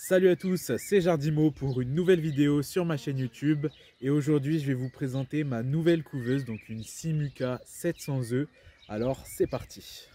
Salut à tous, c'est Jardimo pour une nouvelle vidéo sur ma chaîne YouTube et aujourd'hui je vais vous présenter ma nouvelle couveuse, donc une Simuca 700 œufs. Alors c'est parti.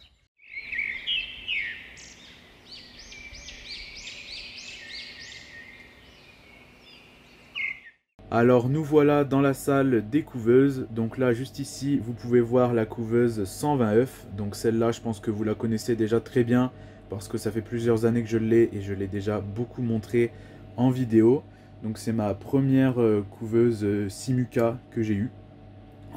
Alors nous voilà dans la salle des couveuses. Donc là juste ici vous pouvez voir la couveuse 120 œufs. Donc celle-là je pense que vous la connaissez déjà très bien parce que ça fait plusieurs années que je l'ai et je l'ai déjà beaucoup montré en vidéo. Donc c'est ma première couveuse Simuca que j'ai eue.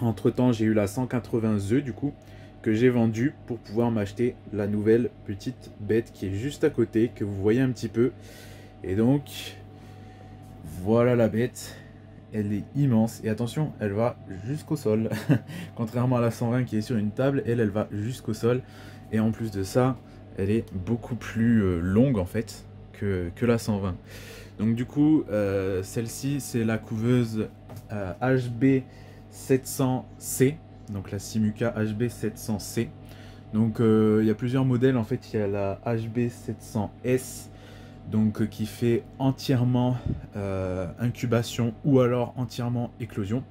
Entre temps j'ai eu la 180 œufs du coup que j'ai vendue pour pouvoir m'acheter la nouvelle petite bête qui est juste à côté, que vous voyez un petit peu. Et donc voilà la bête. Elle est immense et attention, elle va jusqu'au sol. Contrairement à la 120 qui est sur une table, elle va jusqu'au sol. Et en plus de ça, elle est beaucoup plus longue en fait que la 120. Donc du coup, celle-ci c'est la couveuse HB 700C. Donc la Simuca HB 700C. Donc il y a plusieurs modèles en fait. Il y a la HB 700S. Donc qui fait entièrement incubation ou alors entièrement éclosion.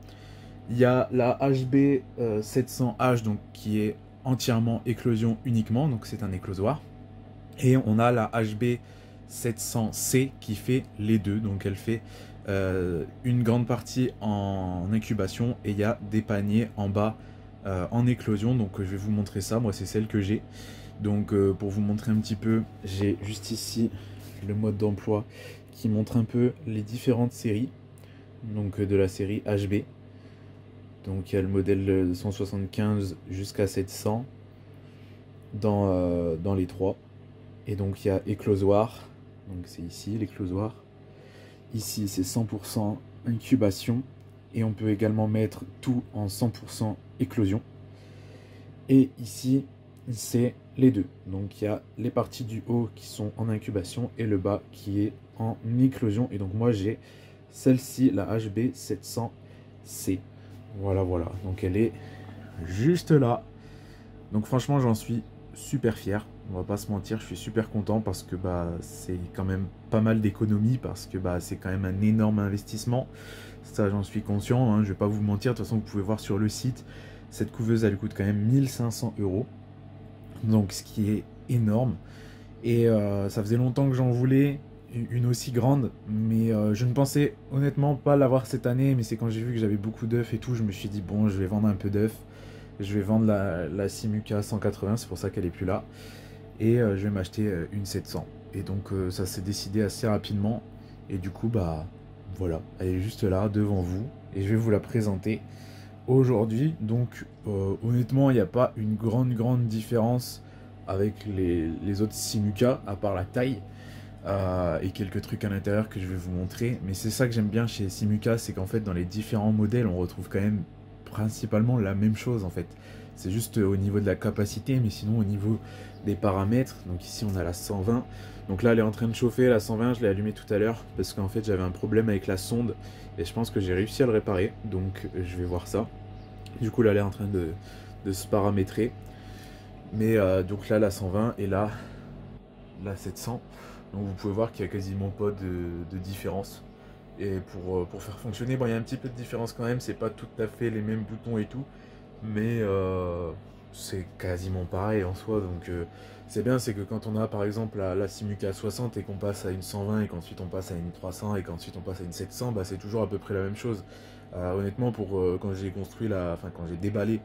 Il y a la HB 700H donc qui est entièrement éclosion uniquement, donc c'est un éclosoir. Et on a la HB 700C qui fait les deux, donc elle fait une grande partie en incubation et il y a des paniers en bas en éclosion. Donc je vais vous montrer ça, moi c'est celle que j'ai. Donc pour vous montrer un petit peu, j'ai juste ici le mode d'emploi qui montre un peu les différentes séries, donc de la série HB. Donc il y a le modèle 175 jusqu'à 700 dans les trois. Et donc il y a éclosoir, donc c'est ici l'éclosoir. Ici c'est 100% incubation et on peut également mettre tout en 100% éclosion. Et ici c'est les deux, donc il y a les parties du haut qui sont en incubation et le bas qui est en éclosion. Et donc moi j'ai celle-ci, la HB 700C. Voilà, donc elle est juste là. Donc franchement j'en suis super fier, on va pas se mentir, je suis super content parce que c'est quand même pas mal d'économies, parce que c'est quand même un énorme investissement. Ça j'en suis conscient, hein, je vais pas vous mentir, de toute façon vous pouvez voir sur le site, cette couveuse elle coûte quand même 1500 €. Donc ce qui est énorme. Et ça faisait longtemps que j'en voulais une aussi grande, mais je ne pensais honnêtement pas l'avoir cette année. Mais c'est quand j'ai vu que j'avais beaucoup d'œufs et tout, je me suis dit bon, je vais vendre un peu d'œufs. Je vais vendre la Simuca 180, c'est pour ça qu'elle est plus là. Et je vais m'acheter une 700. Et donc ça s'est décidé assez rapidement. Et du coup voilà, elle est juste là devant vous et je vais vous la présenter aujourd'hui. Donc honnêtement il n'y a pas une grande différence avec les autres Simuca à part la taille et quelques trucs à l'intérieur que je vais vous montrer. Mais c'est ça que j'aime bien chez Simuca, c'est qu'en fait dans les différents modèles on retrouve quand même principalement la même chose en fait. C'est juste au niveau de la capacité, mais sinon au niveau des paramètres. Donc ici on a la 120. Donc là elle est en train de chauffer, la 120 je l'ai allumée tout à l'heure parce qu'en fait j'avais un problème avec la sonde et je pense que j'ai réussi à le réparer. Donc je vais voir ça. Du coup là elle est en train de se paramétrer. Mais donc là la 120 et là la 700. Donc vous pouvez voir qu'il n'y a quasiment pas de différence. Et pour faire fonctionner, bon il y a un petit peu de différence quand même, c'est pas tout à fait les mêmes boutons et tout, mais c'est quasiment pareil en soi. Donc c'est bien, c'est que quand on a par exemple la Simuca 60 et qu'on passe à une 120 et qu'ensuite on passe à une 300 et qu'ensuite on passe à une 700, c'est toujours à peu près la même chose. Honnêtement quand j'ai construit quand j'ai déballé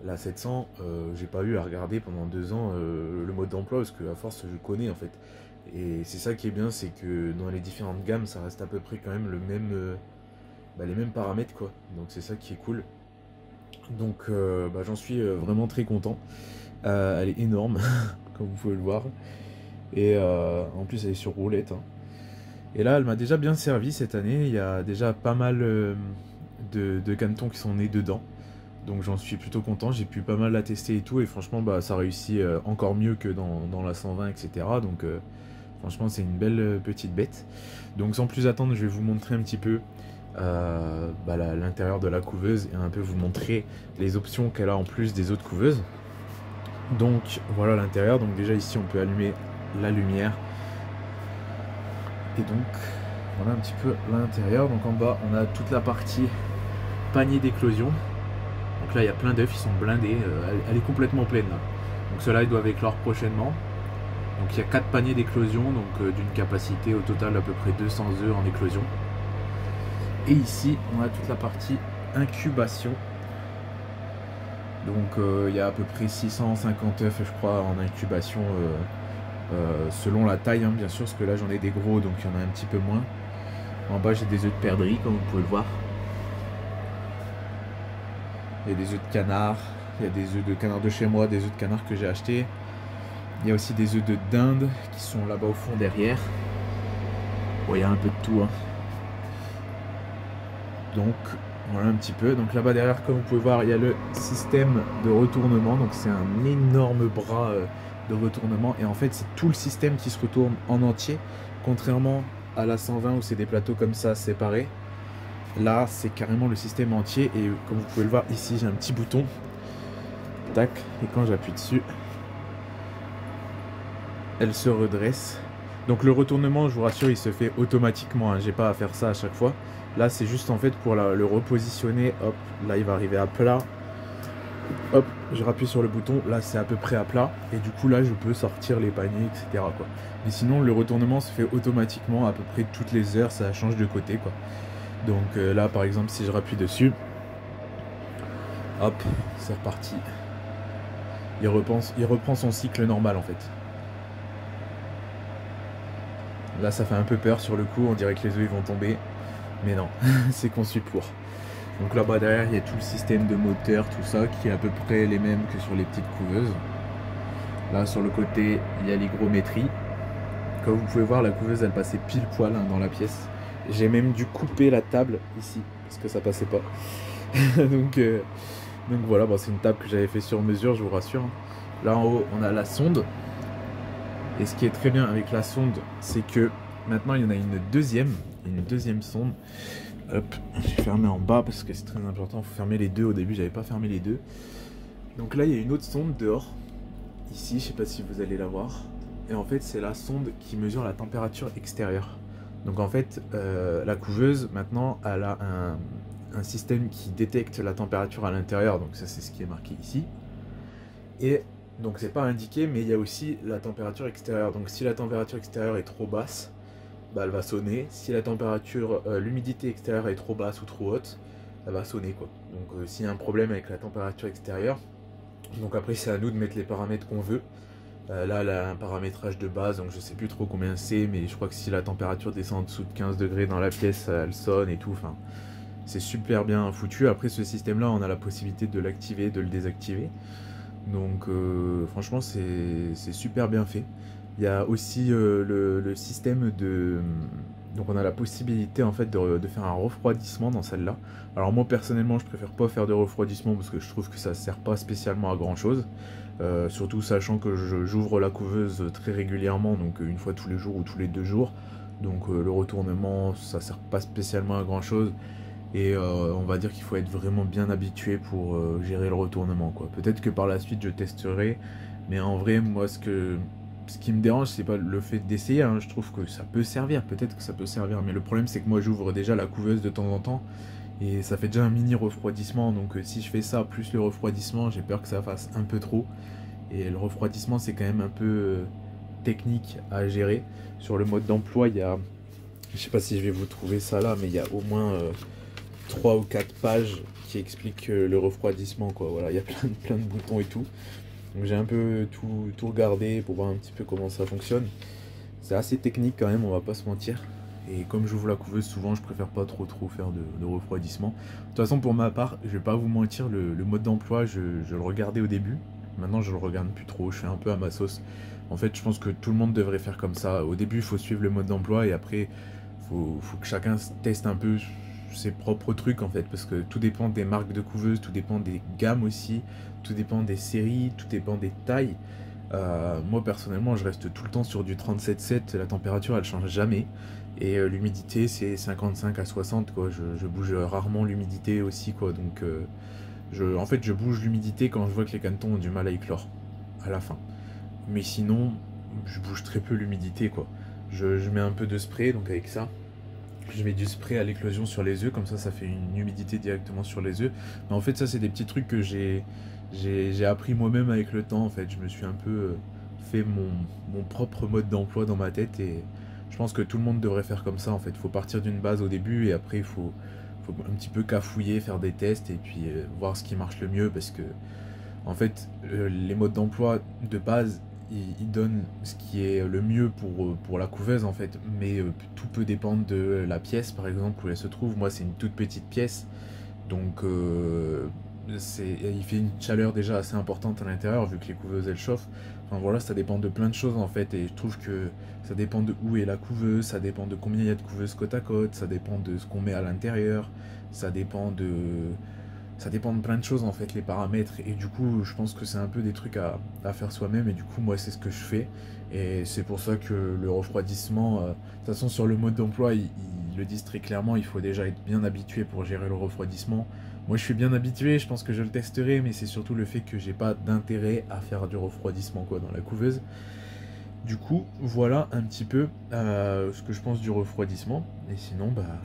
la 700, j'ai pas eu à regarder pendant 2 ans le mode d'emploi parce que à force je connais en fait. Et c'est ça qui est bien, c'est que dans les différentes gammes, ça reste à peu près quand même les mêmes paramètres quoi. Donc c'est ça qui est cool. Donc j'en suis vraiment très content. Elle est énorme, comme vous pouvez le voir. Et en plus elle est sur roulette. Hein. Et là elle m'a déjà bien servi cette année. Il y a déjà pas mal de canetons qui sont nés dedans. Donc j'en suis plutôt content, j'ai pu pas mal la tester et tout. Et franchement ça réussit encore mieux que dans la 120 etc. Donc franchement c'est une belle petite bête. Donc sans plus attendre je vais vous montrer un petit peu l'intérieur de la couveuse et un peu vous montrer les options qu'elle a en plus des autres couveuses. Donc voilà l'intérieur. Donc déjà ici on peut allumer la lumière. Et donc voilà un petit peu l'intérieur. Donc en bas on a toute la partie panier d'éclosion. Donc là il y a plein d'œufs, ils sont blindés, elle est complètement pleine là. Donc ceux-là ils doivent éclore prochainement. Donc il y a 4 paniers d'éclosion, donc d'une capacité au total d'à peu près 200 œufs en éclosion. Et ici on a toute la partie incubation. Donc il y a à peu près 650 œufs je crois en incubation selon la taille hein, bien sûr, parce que là j'en ai des gros donc il y en a un petit peu moins. En bas j'ai des œufs de perdrix comme vous pouvez le voir. Il y a des œufs de canard, il y a des œufs de canard de chez moi, des œufs de canard que j'ai achetés. Il y a aussi des œufs de dinde qui sont là-bas au fond derrière. Bon, il y a un peu de tout hein. Donc voilà un petit peu. Donc là-bas derrière comme vous pouvez voir il y a le système de retournement. Donc c'est un énorme bras de retournement. Et en fait c'est tout le système qui se retourne en entier. Contrairement à la 120 où c'est des plateaux comme ça séparés. Là c'est carrément le système entier. Et comme vous pouvez le voir ici j'ai un petit bouton. Tac. Et quand j'appuie dessus, elle se redresse. Donc le retournement je vous rassure il se fait automatiquement. Hein. J'ai pas à faire ça à chaque fois. Là c'est juste en fait pour le repositionner, hop, là il va arriver à plat, hop, je rappuie sur le bouton, là c'est à peu près à plat, et du coup là je peux sortir les paniers, etc. quoi. Mais sinon le retournement se fait automatiquement à peu près toutes les heures, ça change de côté quoi. Donc là par exemple si je rappuie dessus, hop, c'est reparti. Il reprend son cycle normal en fait. Là ça fait un peu peur sur le coup, on dirait que les œufs ils vont tomber. Mais non, c'est conçu pour. Donc là-bas derrière, il y a tout le système de moteur, tout ça, qui est à peu près les mêmes que sur les petites couveuses. Là, sur le côté, il y a l'hygrométrie. Comme vous pouvez voir, la couveuse, elle passait pile poil hein, dans la pièce. J'ai même dû couper la table ici, parce que ça passait pas. donc voilà, bon, c'est une table que j'avais fait sur mesure, je vous rassure. Là en haut, on a la sonde. Et ce qui est très bien avec la sonde, c'est que maintenant, il y en a une deuxième sonde. Hop, j'ai fermé en bas parce que c'est très important, il faut fermer les deux. Au début, j'avais pas fermé les deux. Donc là, il y a une autre sonde dehors. Ici, je sais pas si vous allez la voir. Et en fait, c'est la sonde qui mesure la température extérieure. Donc en fait, la couveuse, maintenant, elle a un système qui détecte la température à l'intérieur. Donc ça, c'est ce qui est marqué ici. Et donc c'est pas indiqué, mais il y a aussi la température extérieure. Donc si la température extérieure est trop basse, bah, elle va sonner. Si la température, l'humidité extérieure est trop basse ou trop haute, elle va sonner quoi. Donc s'il y a un problème avec la température extérieure, donc après c'est à nous de mettre les paramètres qu'on veut. Là elle a un paramétrage de base, donc je sais plus trop combien c'est, mais je crois que si la température descend en dessous de 15 degrés dans la pièce, elle sonne et tout. Enfin, c'est super bien foutu. Après ce système là, on a la possibilité de l'activer, de le désactiver. Donc franchement c'est super bien fait. Il y a aussi le système de... Donc on a la possibilité en fait de faire un refroidissement dans celle-là. Alors moi personnellement je préfère pas faire de refroidissement parce que je trouve que ça sert pas spécialement à grand chose. Surtout sachant que j'ouvre la couveuse très régulièrement, donc une fois tous les jours ou tous les 2 jours. Donc le retournement ça sert pas spécialement à grand chose. Et on va dire qu'il faut être vraiment bien habitué pour gérer le retournement quoi. Peut-être que par la suite je testerai, mais en vrai moi ce qui me dérange c'est pas le fait d'essayer, hein. Je trouve que ça peut servir, peut-être que ça peut servir, mais le problème c'est que moi j'ouvre déjà la couveuse de temps en temps et ça fait déjà un mini refroidissement, donc si je fais ça plus le refroidissement, j'ai peur que ça fasse un peu trop. Et le refroidissement c'est quand même un peu technique à gérer. Sur le mode d'emploi il y a, je sais pas si je vais vous trouver ça là, mais il y a au moins 3 ou 4 pages qui expliquent le refroidissement quoi. Voilà, il y a plein de boutons et tout. Donc j'ai un peu tout regardé pour voir un petit peu comment ça fonctionne. C'est assez technique quand même, on va pas se mentir. Et comme j'ouvre la couveuse souvent, je préfère pas trop faire de refroidissement. De toute façon pour ma part, je vais pas vous mentir, le mode d'emploi, je le regardais au début. Maintenant je le regarde plus trop, je fais un peu à ma sauce. En fait je pense que tout le monde devrait faire comme ça. Au début il faut suivre le mode d'emploi et après faut que chacun teste un peu ses propres trucs en fait, parce que tout dépend des marques de couveuse, tout dépend des gammes aussi, tout dépend des séries, tout dépend des tailles. Moi personnellement je reste tout le temps sur du 37,7, la température elle change jamais, et l'humidité c'est 55 à 60 quoi. Je bouge rarement l'humidité aussi quoi, donc en fait je bouge l'humidité quand je vois que les canetons ont du mal à éclore à la fin, mais sinon je bouge très peu l'humidité quoi. je mets un peu de spray, donc avec ça, je mets du spray à l'éclosion sur les œufs, comme ça fait une humidité directement sur les œufs. Mais en fait, ça, c'est des petits trucs que j'ai appris moi-même avec le temps. En fait, je me suis un peu fait mon propre mode d'emploi dans ma tête et je pense que tout le monde devrait faire comme ça. En fait, il faut partir d'une base au début et après, faut un petit peu cafouiller, faire des tests et puis voir ce qui marche le mieux parce que en fait, les modes d'emploi de base, ils donnent ce qui est le mieux pour la couveuse en fait, mais tout peut dépendre de la pièce par exemple où elle se trouve. Moi, c'est une toute petite pièce, donc il fait une chaleur déjà assez importante à l'intérieur vu que les couveuses elles chauffent. Enfin voilà, ça dépend de plein de choses en fait, et je trouve que ça dépend de où est la couveuse, ça dépend de combien il y a de couveuses côte à côte, ça dépend de ce qu'on met à l'intérieur, ça dépend de ça dépend de plein de choses en fait, les paramètres, et du coup je pense que c'est un peu des trucs à faire soi-même, et du coup moi c'est ce que je fais, et c'est pour ça que le refroidissement, de toute façon sur le mode d'emploi ils le disent très clairement, il faut déjà être bien habitué pour gérer le refroidissement. Moi je suis bien habitué, je pense que je le testerai, mais c'est surtout le fait que j'ai pas d'intérêt à faire du refroidissement quoi dans la couveuse. Du coup voilà un petit peu ce que je pense du refroidissement, et sinon bah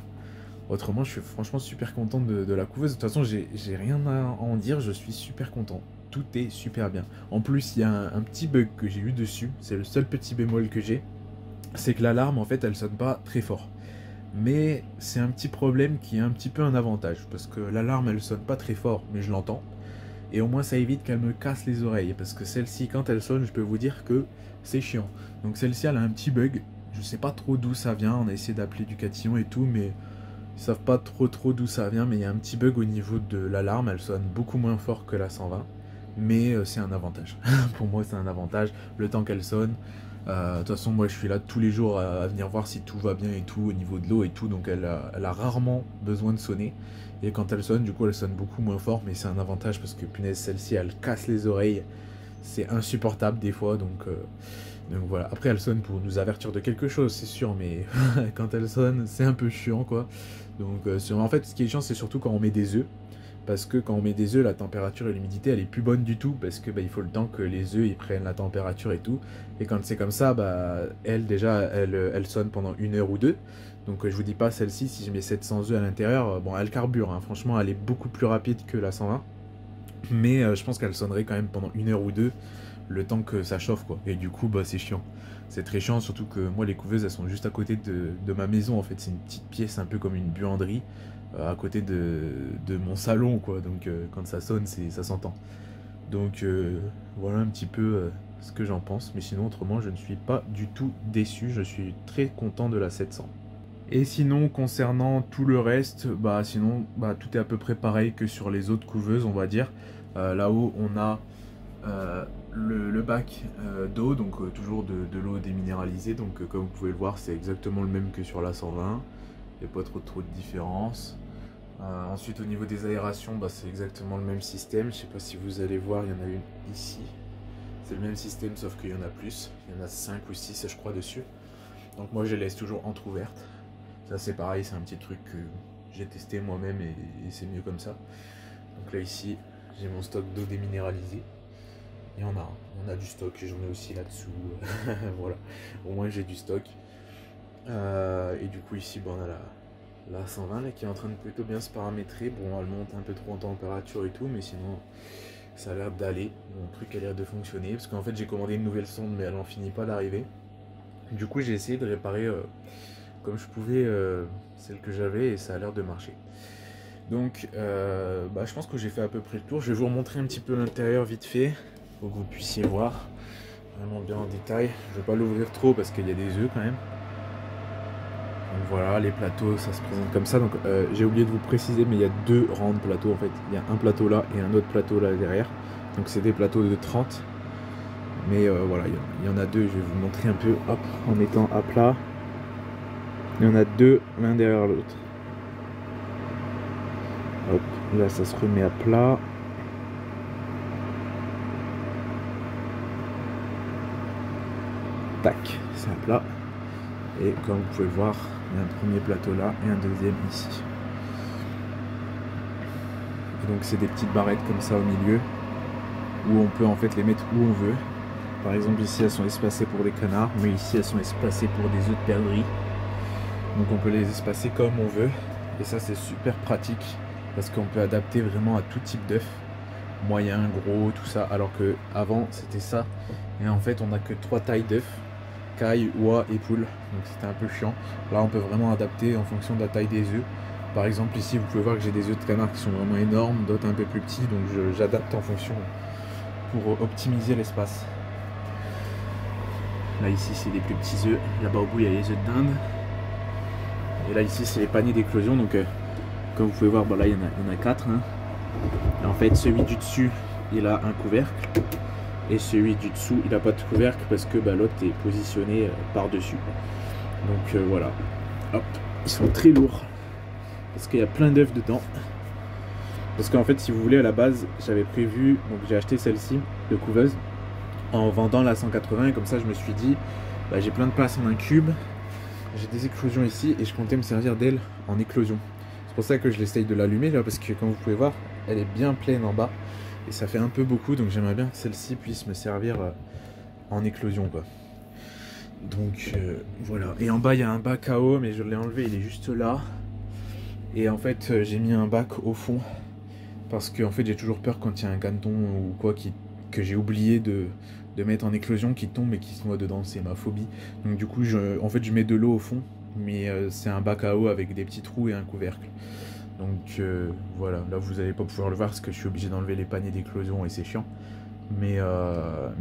autrement, je suis franchement super content de la couveuse. De toute façon, j'ai rien à en dire, je suis super content. Tout est super bien. En plus, il y a un petit bug que j'ai eu dessus, c'est le seul petit bémol que j'ai, c'est que l'alarme, en fait, elle sonne pas très fort. Mais c'est un petit problème qui est un petit peu un avantage, parce que l'alarme, elle sonne pas très fort, mais je l'entends. Et au moins, ça évite qu'elle me casse les oreilles, parce que celle-ci, quand elle sonne, je peux vous dire que c'est chiant. Donc celle-ci, elle a un petit bug, je sais pas trop d'où ça vient, on a essayé d'appeler Ducatillon et tout, mais ils savent pas trop d'où ça vient, mais il y a un petit bug au niveau de l'alarme, elle sonne beaucoup moins fort que la 120, mais c'est un avantage. Pour moi c'est un avantage, le temps qu'elle sonne. De toute façon moi je suis là tous les jours à venir voir si tout va bien et tout, au niveau de l'eau et tout, donc elle a rarement besoin de sonner. Et quand elle sonne, du coup elle sonne beaucoup moins fort, mais c'est un avantage parce que punaise celle-ci elle casse les oreilles, c'est insupportable des fois, donc voilà, après elle sonne pour nous avertir de quelque chose, c'est sûr, mais quand elle sonne, c'est un peu chiant quoi. Donc en fait, ce qui est chiant, c'est surtout quand on met des œufs. Parce que quand on met des œufs, la température et l'humidité, elle est plus bonne du tout. Parce que bah, il faut le temps que les œufs ils prennent la température et tout. Et quand c'est comme ça, bah, elle sonne pendant 1 heure ou deux. Donc je vous dis pas celle-ci, si je mets 700 œufs à l'intérieur, bon, elle carbure. Hein. Franchement, elle est beaucoup plus rapide que la 120. Mais je pense qu'elle sonnerait quand même pendant 1 heure ou deux, le temps que ça chauffe quoi. Et du coup, bah, c'est chiant. C'est très chiant, surtout que moi les couveuses elles sont juste à côté de ma maison en fait. C'est une petite pièce un peu comme une buanderie à côté de mon salon quoi. Donc quand ça sonne, ça s'entend. Donc voilà un petit peu ce que j'en pense. Mais sinon, autrement, je ne suis pas du tout déçu. Je suis très content de la 700. Et sinon, concernant tout le reste, bah sinon, bah, tout est à peu près pareil que sur les autres couveuses, on va dire. Là-haut, on a le bac d'eau, donc toujours de l'eau déminéralisée. Donc comme vous pouvez le voir, c'est exactement le même que sur la 120. Il n'y a pas trop de différence. Ensuite, au niveau des aérations, bah, c'est exactement le même système. Je sais pas si vous allez voir, il y en a une ici. C'est le même système, sauf qu'il y en a plus. Il y en a 5 ou 6, je crois, dessus. Donc moi, je les laisse toujours entrouverte. Ça, c'est pareil, c'est un petit truc que j'ai testé moi-même et c'est mieux comme ça. Donc là, ici, j'ai mon stock d'eau déminéralisée. Il y en a du stock, j'en ai aussi là-dessous. Voilà, au moins j'ai du stock. Et du coup, ici, bon, on a la 120 là, qui est en train de plutôt bien se paramétrer. Bon, elle monte un peu trop en température et tout, mais sinon, ça a l'air d'aller. Mon truc a l'air de fonctionner. Parce qu'en fait, j'ai commandé une nouvelle sonde, mais elle en finit pas d'arriver. Du coup, j'ai essayé de réparer comme je pouvais celle que j'avais et ça a l'air de marcher. Donc, bah, je pense que j'ai fait à peu près le tour. Je vais vous remontrer un petit peu l'intérieur vite fait pour que vous puissiez voir vraiment bien en détail. Je ne vais pas l'ouvrir trop parce qu'il y a des œufs quand même. Donc voilà, les plateaux, ça se présente comme ça. Donc j'ai oublié de vous préciser, mais il y a 2 rangs de plateaux en fait. Il y a un plateau là et un autre plateau là derrière. Donc c'est des plateaux de 30. Mais voilà, il y en a 2. Je vais vous montrer un peu, hop, en mettant à plat. Il y en a 2 l'un derrière l'autre. Hop, là ça se remet à plat. Tac, c'est à plat. Et comme vous pouvez le voir, il y a un premier plateau là et un deuxième ici. Et donc c'est des petites barrettes comme ça au milieu, où on peut en fait les mettre où on veut. Par exemple ici elles sont espacées pour des canards, mais ici elles sont espacées pour des œufs de perdrix. Donc on peut les espacer comme on veut. Et ça c'est super pratique parce qu'on peut adapter vraiment à tout type d'œufs. Moyen, gros, tout ça. Alors que avant c'était ça. Et en fait on n'a que 3 tailles d'œufs. Caille, oie et poule. Donc c'était un peu chiant. Là on peut vraiment adapter en fonction de la taille des œufs. Par exemple ici vous pouvez voir que j'ai des œufs de canard qui sont vraiment énormes, d'autres un peu plus petits. Donc j'adapte en fonction pour optimiser l'espace. Là ici c'est des plus petits œufs. Là-bas au bout il y a les œufs de dinde. Et là ici c'est les paniers d'éclosion, donc comme vous pouvez voir, là il y en a 4. Hein. Et en fait celui du dessus il a un couvercle et celui du dessous il n'a pas de couvercle parce que l'autre est positionné par dessus. Donc voilà, hop, ils sont très lourds parce qu'il y a plein d'œufs dedans. Parce qu'en fait si vous voulez à la base j'avais prévu, donc j'ai acheté celle-ci de couveuse en vendant la 180 et comme ça je me suis dit j'ai plein de place en un cube. J'ai des éclosions ici et je comptais me servir d'elle en éclosion. C'est pour ça que je l'essaye de l'allumer là parce que comme vous pouvez voir, elle est bien pleine en bas et ça fait un peu beaucoup, donc j'aimerais bien que celle-ci puisse me servir en éclosion quoi. Donc voilà. Et en bas il y a un bac à eau mais je l'ai enlevé, il est juste là. Et en fait j'ai mis un bac au fond parce que en fait j'ai toujours peur quand il y a un caneton ou quoi que j'ai oublié de mettre en éclosion qui tombe et qui se noie dedans, c'est ma phobie. Donc du coup en fait je mets de l'eau au fond, mais c'est un bac à eau avec des petits trous et un couvercle. Donc voilà, là vous n'allez pas pouvoir le voir parce que je suis obligé d'enlever les paniers d'éclosion et c'est chiant. Mais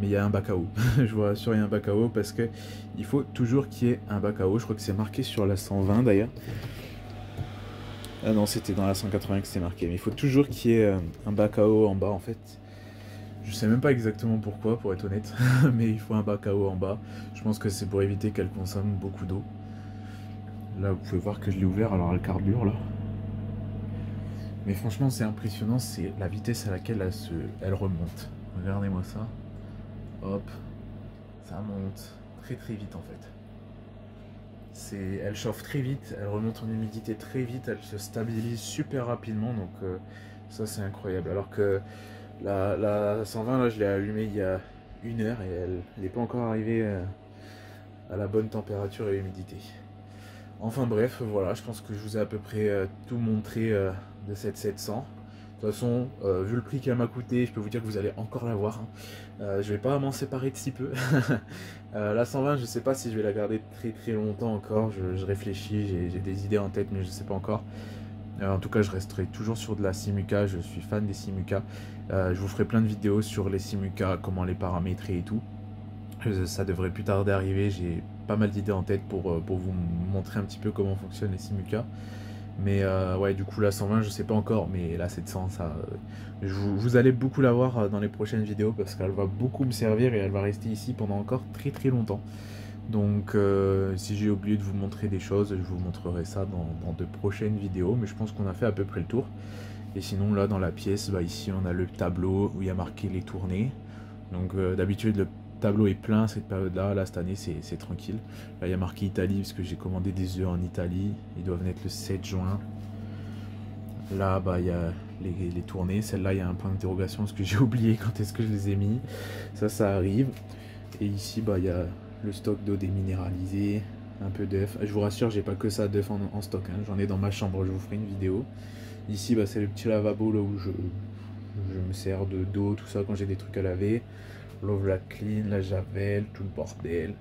il y a un bac à eau, je vous rassure, il y a un bac à eau parce que il faut toujours qu'il y ait un bac à eau. Je crois que c'est marqué sur la 120 d'ailleurs. Ah non, c'était dans la 180 que c'est marqué, mais il faut toujours qu'il y ait un bac à eau en bas en fait. Je sais même pas exactement pourquoi, pour être honnête, mais il faut un bac à eau en bas. Je pense que c'est pour éviter qu'elle consomme beaucoup d'eau. Là, vous pouvez voir que je l'ai ouvert, alors elle carbure là. Mais franchement, c'est impressionnant, c'est la vitesse à laquelle elle remonte. Regardez-moi ça. Hop, ça monte très très vite en fait. Elle chauffe très vite, elle remonte en humidité très vite, elle se stabilise super rapidement, donc ça c'est incroyable. Alors que la 120 là je l'ai allumée il y a 1 heure et elle n'est pas encore arrivée à la bonne température et humidité. Enfin bref, voilà, je pense que je vous ai à peu près tout montré de cette 700. De toute façon, vu le prix qu'elle m'a coûté, je peux vous dire que vous allez encore la voir. Hein. Je vais pas m'en séparer de si peu. La 120, je sais pas si je vais la garder très très longtemps encore. Je réfléchis, j'ai des idées en tête, mais je sais pas encore. En tout cas, je resterai toujours sur de la Simuca. Je suis fan des Simuca. Je vous ferai plein de vidéos sur les Simuca, comment les paramétrer et tout. Ça devrait plus tarder d'arriver. J'ai pas mal d'idées en tête pour vous montrer un petit peu comment fonctionnent les Simuca. Mais ouais, du coup la 120 je sais pas encore, mais la 700 ça vous allez beaucoup la voir dans les prochaines vidéos parce qu'elle va beaucoup me servir et elle va rester ici pendant encore très très longtemps. Donc si j'ai oublié de vous montrer des choses, je vous montrerai ça dans de prochaines vidéos, mais je pense qu'on a fait à peu près le tour. Et sinon là dans la pièce, ici on a le tableau où il y a marqué les tournées. Donc d'habitude le tableau est plein cette période là, cette année c'est tranquille. Là il y a marqué Italie parce que j'ai commandé des œufs en Italie, ils doivent naître le 7 juin. Là il y a les tournées, celle-là il y a un point d'interrogation parce que j'ai oublié quand est-ce que je les ai mis. Ça arrive. Et ici il y a le stock d'eau déminéralisée, un peu d'œufs. Je vous rassure, j'ai pas que ça d'œufs en stock, hein. J'en ai dans ma chambre, je vous ferai une vidéo. Ici c'est le petit lavabo là où je me sers d'eau, tout ça quand j'ai des trucs à laver. Love la clean, la javel, tout le bordel,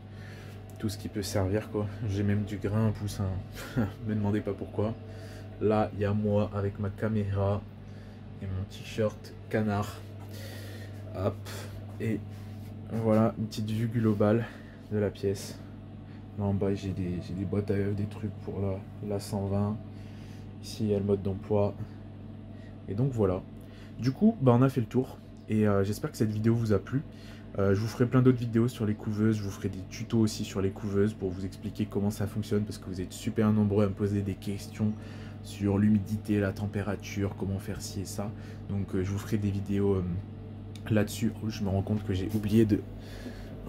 tout ce qui peut servir quoi. J'ai même du grain, un poussin, me demandez pas pourquoi. Là il y a moi avec ma caméra et mon t-shirt canard. Hop, et voilà une petite vue globale de la pièce. Là en bas j'ai des boîtes à œufs, des trucs pour la 120. Ici il y a le mode d'emploi. Et donc voilà. Du coup on a fait le tour. Et j'espère que cette vidéo vous a plu. Je vous ferai plein d'autres vidéos sur les couveuses. Je vous ferai des tutos aussi sur les couveuses pour vous expliquer comment ça fonctionne. Parce que vous êtes super nombreux à me poser des questions sur l'humidité, la température, comment faire ci et ça. Donc je vous ferai des vidéos là-dessus. Je me rends compte que j'ai oublié de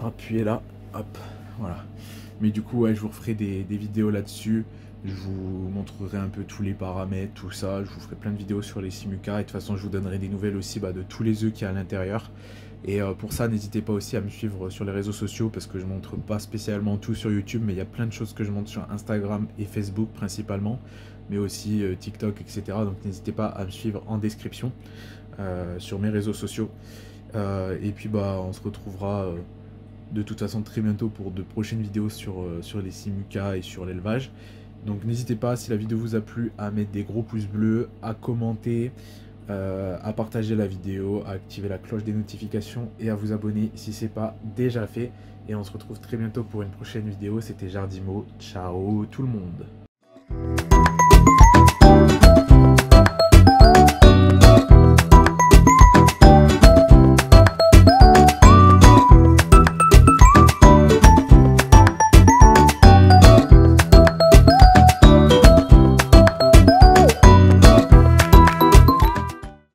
appuyer là. Hop, voilà. Mais du coup, ouais, je vous referai des vidéos là-dessus. Je vous montrerai un peu tous les paramètres, tout ça. Je vous ferai plein de vidéos sur les Simuca. Et de toute façon, je vous donnerai des nouvelles aussi de tous les œufs qu'il y a à l'intérieur. Et pour ça, n'hésitez pas aussi à me suivre sur les réseaux sociaux parce que je montre pas spécialement tout sur YouTube, mais il y a plein de choses que je montre sur Instagram et Facebook principalement, mais aussi TikTok, etc. Donc n'hésitez pas à me suivre en description sur mes réseaux sociaux. Et puis bah on se retrouvera de toute façon très bientôt pour de prochaines vidéos sur les simucas et sur l'élevage. Donc n'hésitez pas, si la vidéo vous a plu, à mettre des gros pouces bleus, à commenter, à partager la vidéo, à activer la cloche des notifications et à vous abonner si ce n'est pas déjà fait. Et on se retrouve très bientôt pour une prochaine vidéo. C'était Jardimo. Ciao tout le monde.